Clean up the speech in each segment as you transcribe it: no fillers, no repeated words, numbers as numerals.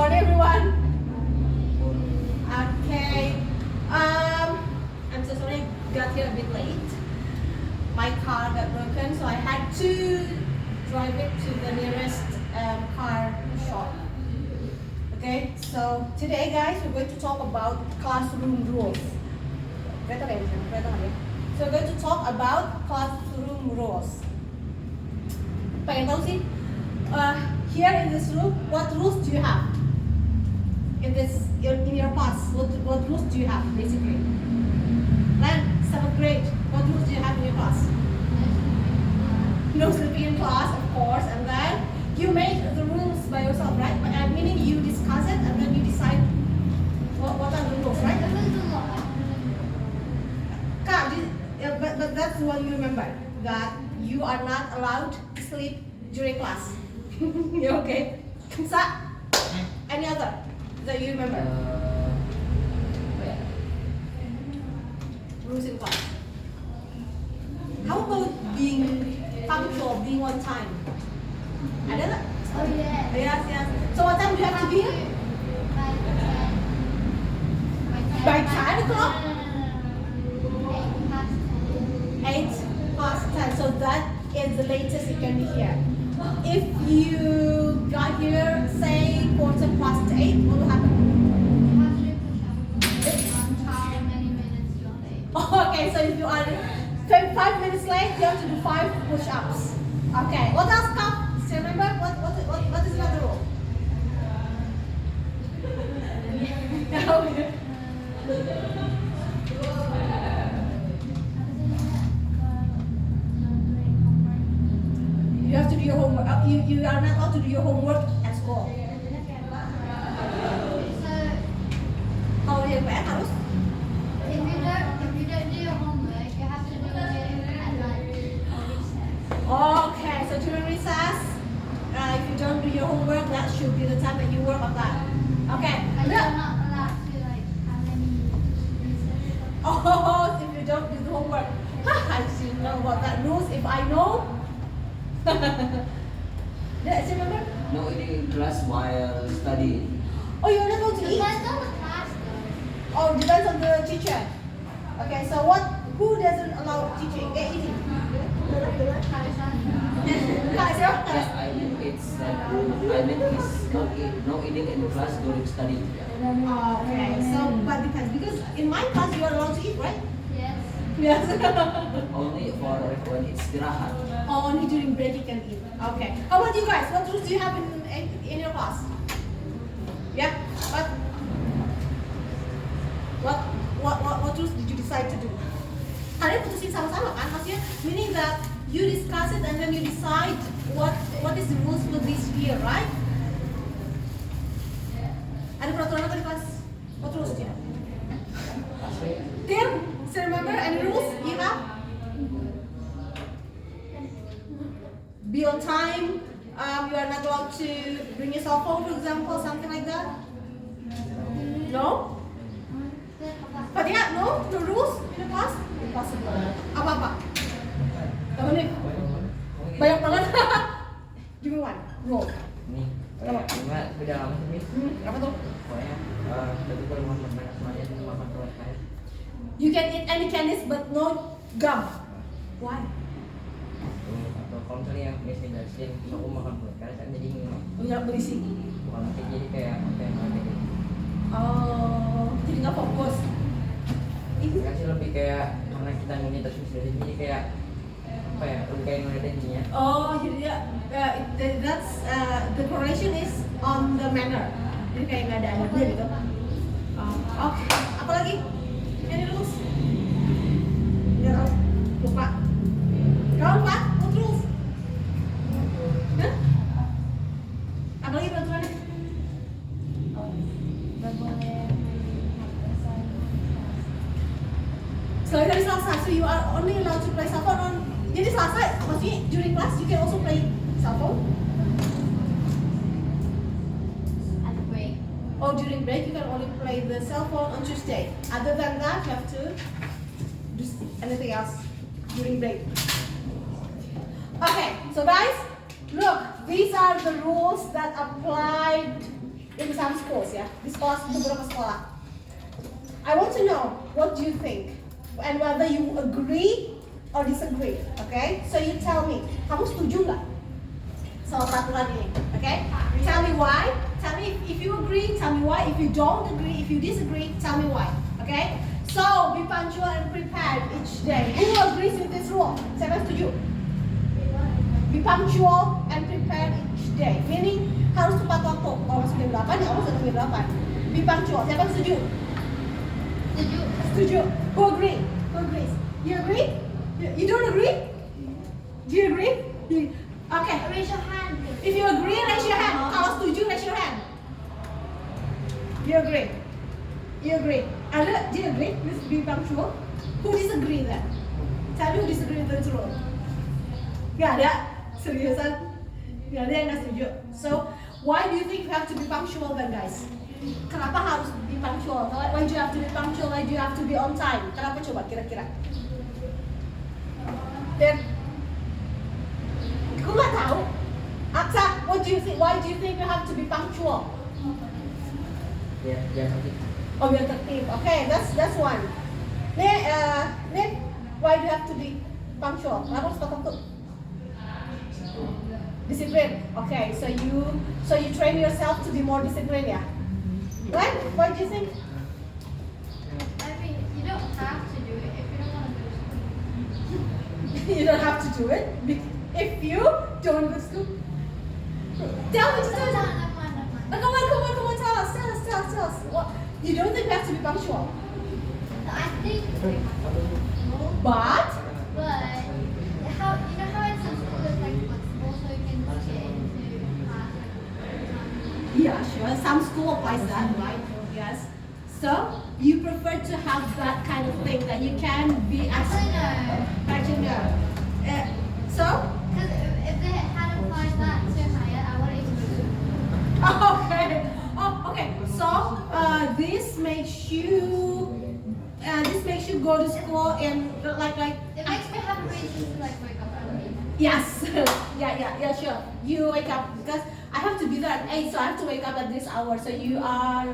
morning, everyone. Okay. I'm so sorry I got here a bit late. My car got broken, so I had to drive it to the nearest car shop. Okay. So today, guys, we're going to talk about classroom rules. So we're going to talk about classroom rules. Pengen tahu sih? Here in this room, what rules do you have? In your class, what rules do you have basically? Then 7th grade, what rules do you have in your class? No sleeping in class, of course, and then you make the rules by yourself, right? Meaning you discuss it and then you decide what are the rules, right? But that's the one you remember, that you are not allowed to sleep during class. You okay? Sa? Any other that you remember? Rules in class. How about being punctual, being on time? Ada nggak? Oh yeah. Yes. So what time do you have to be here? By 10 o'clock? 8 past 10. So that is the latest you can be here. If you got here, say 8:15, what will happen? Okay, so if you are 5 minutes late, you have to do 5 push-ups. Okay, what else comes? Do you remember? What is another rule? You have to do your homework. You are not allowed to do your homework at school. Kalau yang PR harus. If you don't do your homework, you have to do it at lunch or recess. Okay, so during recess, if you don't do your homework, that should be the time that you work on that. Okay. And you're not allowed to have any recess. Oh, if you don't do the homework, I should know about that rules. If I know. Did you remember? No eating in class while studying. Oh, you're not allowed to eat. Depends on the class though. Oh, depends on the teacher. Okay, so who doesn't allow teaching? Eating. Yes, I mean it's no eating in class during study. Okay, so but depends because in my class you are allowed to eat, right? Yes. Yes. Only for when it's istirahat. Oh, only during break you can eat. Okay. How about you guys? What rules do you have in your class? Yeah. What rules did you decide to do? Kalian putusin sama-sama kan? Maksudnya meaning that you discuss it and then you decide what is the rules for this year, right? Ada peraturan apa di kelas? What rules do you have? Tim, still remember any rules you have? Be on time. You are not allowed to bring your cell phone, for example, something like that. No? Fatia, no? No rules in the class? Impossible. Apa? Kamu nih? Banyak banget. Give me one. Rule. Nih, cuma beda lama sih. Apa tuh? Pokoknya dari rumah banyak semuanya di rumah keluar saya. You can eat any candies but no gum. Why? Atau kalau misalnya misalnya jelasin, aku makan buat kan jadi Nggak berisi. bukan makin jadi kayak apa yang ada gitu. Oh, jadi nggak fokus. Kan sih lebih kayak karena kita ngomongin terus misalnya jadi kayak apa ya, lebih kayak ngeliatin jadinya. Oh, jadi ya, that's the correlation is on the manner. Jadi kayak nggak ada adabnya gitu. Oke, apa lagi? Any rules? Nggak tahu. Lupa. Kau lupa? What rules? Hah? Apa lagi peraturannya? Gak boleh Selain dari Selasa, so you are only allowed to play cell phone on. Jadi Selasa, maksudnya during class you can also play cell phone. at the break. Or during break you can only play the cell phone on Tuesday. Other than that, you have to do anything else during break. Okay, so guys, look, these are the rules that applied in some schools ya, di beberapa sekolah. I want to know what do you think and whether you agree or disagree. Okay, so you tell me, kamu setuju nggak soal peraturan ini? Okay, tell me why. Tell me if you agree. Tell me why. If you don't agree, if you disagree, tell me why. Okay. So be punctual and prepared each day. Who agrees with this rule? Siapa yang setuju? Be punctual and prepared each day. Meaning harus tepat waktu. Kalau masuk jam 8 ya harus datang jam 8. Be punctual. Siapa yang setuju? Setuju. Setuju. Who agree? Who agrees? You agree? You don't agree? Do you agree? Okay. Raise your hand. If you agree, raise your hand. Kalau setuju, raise your hand. You agree? You agree? Do you agree with be punctual? Who disagree then? Tell me who disagree with this rule. Gak ada? Seriusan? Gak ada yang gak setuju. So, why do you think you have to be punctual then, guys? Kenapa harus be punctual? Why do you have to be punctual? Why do you have to be on time? Kenapa coba kira-kira? Dan aku nggak tahu. Aksa, what do you think? Why do you think you have to be punctual? Ya, jangan sakit. Oh, biar tertib. Okay, that's one. Nih, why do you have to be punctual? Kenapa harus tepat waktu? Disiplin. Okay, so you train yourself to be more disciplined ya. Right? Why do you think? I mean, you don't have to do it if you don't want to go to school. You don't have to do it if you don't go to school. Tell me, just tell me. Never mind. Oh, come on, tell us. What? You don't think we have to be punctual? No, I think we have to be punctual, But how you know how it's some school is like flexible, so you can just get into class like yeah, sure. Some school applies that, right? Yes. So you prefer to have that kind of thing that you can be Actually, no. Actually, no. So Because if they had applied that to Hyatt, I wouldn't even go to school. okay. Oh, okay. So this makes you go to school in like. It makes me have reasons to like wake up early. Yes. yeah, sure. You wake up because I have to be there at 8, so I have to wake up at this hour. So you are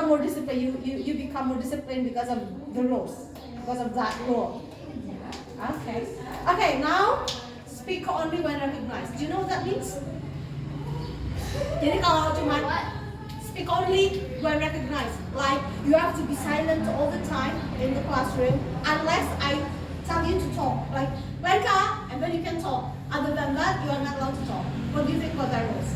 more disciplined. You become more disciplined because of the rules, because of that rule. Okay. Now speak only when recognized. Do you know what that means? Jadi kalau cuma speak only when recognized. Like you have to be silent all the time in the classroom unless I tell you to talk. Like Lenka, and then you can talk. Other than that, you are not allowed to talk. What do you think about that rules?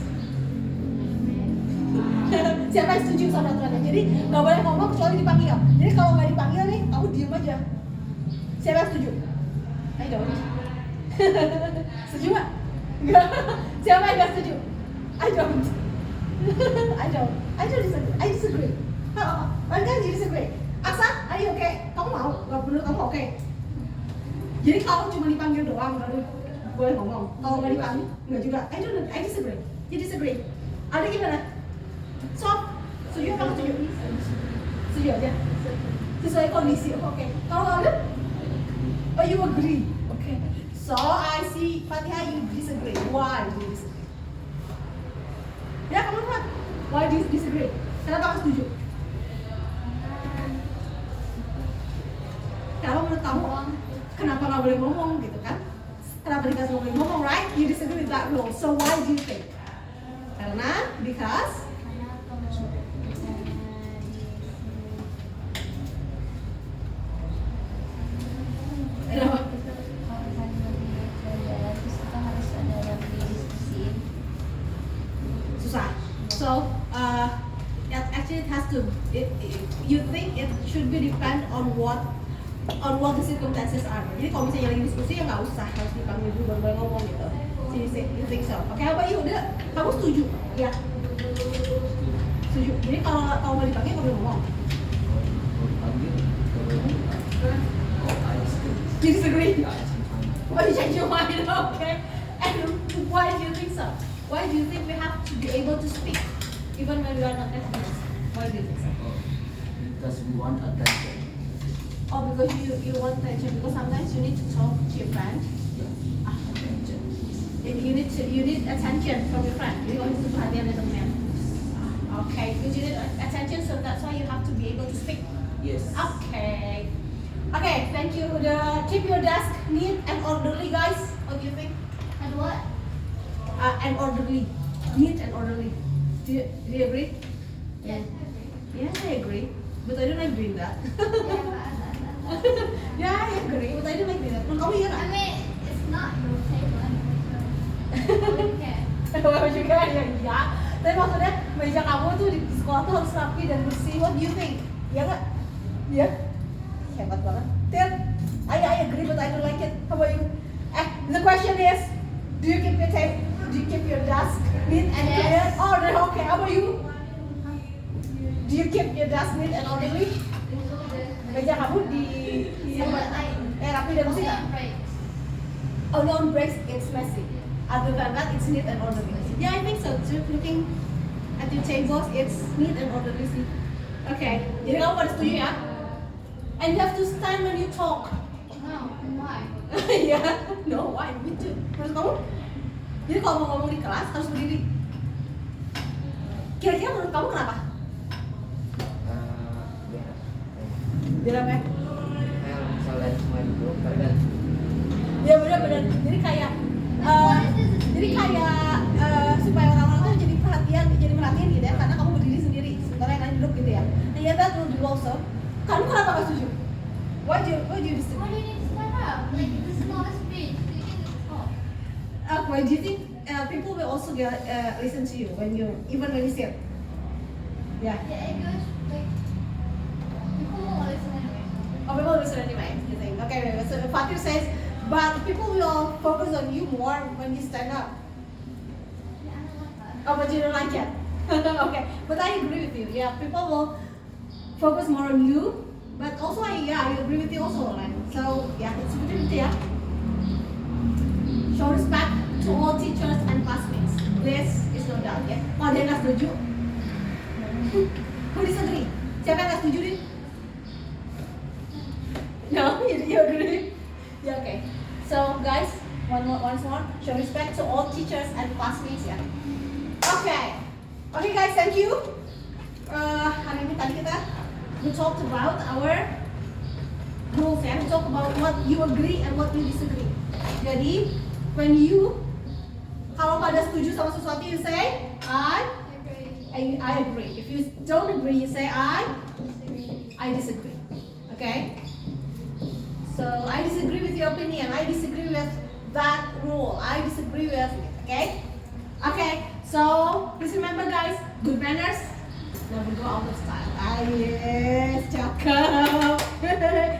Siapa yang setuju sama aturannya? Jadi nggak boleh ngomong kecuali dipanggil. Jadi kalau nggak dipanggil nih, kamu diem aja. Siapa yang setuju? I don't. Setuju nggak? Nggak. Siapa yang nggak setuju? I don't. I disagree. Lenka, you disagree. Aksa, are you okay? Kamu mau? Nggak menurut kamu oke? Jadi kalau cuma dipanggil doang, baru boleh ngomong. Kalau nggak dipanggil, nggak juga. I disagree. You disagree. Ada gimana? So, setuju apa nggak setuju? Setuju aja. Sesuai kondisi, oke. Kalau kamu? Oh, you agree. Okay. So I see, Fatihah, you disagree. Why do you disagree? Ya, kamu lihat. Why do you disagree? Kenapa kamu setuju? Kenapa menurut kamu? Kenapa nggak boleh ngomong gitu kan? Kenapa dikasih boleh ngomong, right? You disagree with that rule. So why do you think? Karena because kenapa? Susah. So actually it has to. You think it should be depend on what the circumstances are. Jadi kalau misalnya lagi diskusi ya nggak usah harus dipanggil dulu baru boleh ngomong gitu. So you think so? Oke, how about you? Udah, kamu setuju? Ya. Setuju. Jadi kalau nggak dipanggil nggak boleh ngomong. You disagree? Oh, you change your mind? Okay. And why do you think so? Why do you think we have to be able to speak even when we are not recognized? Why do you think so? Because we want attention. Oh, because you want attention. Because sometimes you need to talk to your friend. Attention. You need attention from your friend. Jadi kalau itu perhatian dari teman. Okay, because you need attention, so that's why you have to be able to speak. Yes. Okay. Okay, thank you. Keep your desk neat and orderly, guys. What do you think? And what? And orderly. Neat and orderly. Do you agree? Yes, I agree. Yes, I agree. But I don't like doing that. Yeah, Yeah, I agree. But I don't like doing that. Menurut kamu iya I nggak? mean, it's not your table anyway, so okay. Kamu juga ya iya. Tapi maksudnya meja kamu tuh di sekolah tuh harus rapi dan bersih. What do you think? Iya nggak? Iya. Hebat banget. Tim, I agree but I don't like it. How about you? The question is, do you keep your table? Do you keep your desk neat and clear? Yes. Oh, okay. How about you? Do you keep your desk neat and orderly? Meja kamu di rapi dan bersih nggak? Only on breaks it's messy. Other than that, it's neat and orderly. Yeah, I think so too. Looking at your tables, it's neat and orderly sih. Okay, jadi kamu pada setuju ya? And you have to stand when you talk. No, why? Yeah, no, why? Me too. Menurut kamu? Jadi kalau mau ngomong di kelas harus berdiri. Kira-kira menurut kamu kenapa? Biar Biar apa ya? kayak misalnya semua itu kalian Ya benar-benar. Jadi kayak, supaya orang-orang tuh jadi merhatiin gitu ya, karena kamu berdiri sendiri, sementara yang lain duduk gitu ya. Nah, ya that will do also. Kamu kenapa gak setuju? Why do you Why do disagree? you need to stand up? Like, this is not a speech. You can just talk. Why do you think people will also listen to you even when you sit? Yeah. Yeah, it goes, like, people won't listen anyway. Oh, people will listen anyway. You think? Okay, so Fatir says, but people will focus on you more when you stand up. Yeah, I don't like that. Oh, but you don't like it. Okay, but I agree with you. Yeah, people will focus more on you, but also I agree with you also, like, so yeah, it's good yeah. Show respect to all teachers and classmates. This is no doubt ya. Oh, dia nggak setuju. Who disagree? Siapa yang nggak setuju Din? No, you agree? Yeah, okay. So guys, once more, show respect to all teachers and classmates ya. Okay guys, thank you. Hari ini tadi we talked about our rules ya. We talked about what you agree and what you disagree. Jadi kalau pada setuju sama sesuatu, you say I agree. If you don't agree, you say I disagree. Okay? So I disagree with your opinion. I disagree with that rule. I disagree with it. Okay? Okay. So please remember, guys, good manners never go out of style. Yes, cakep.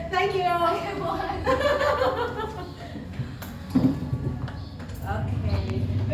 Thank you.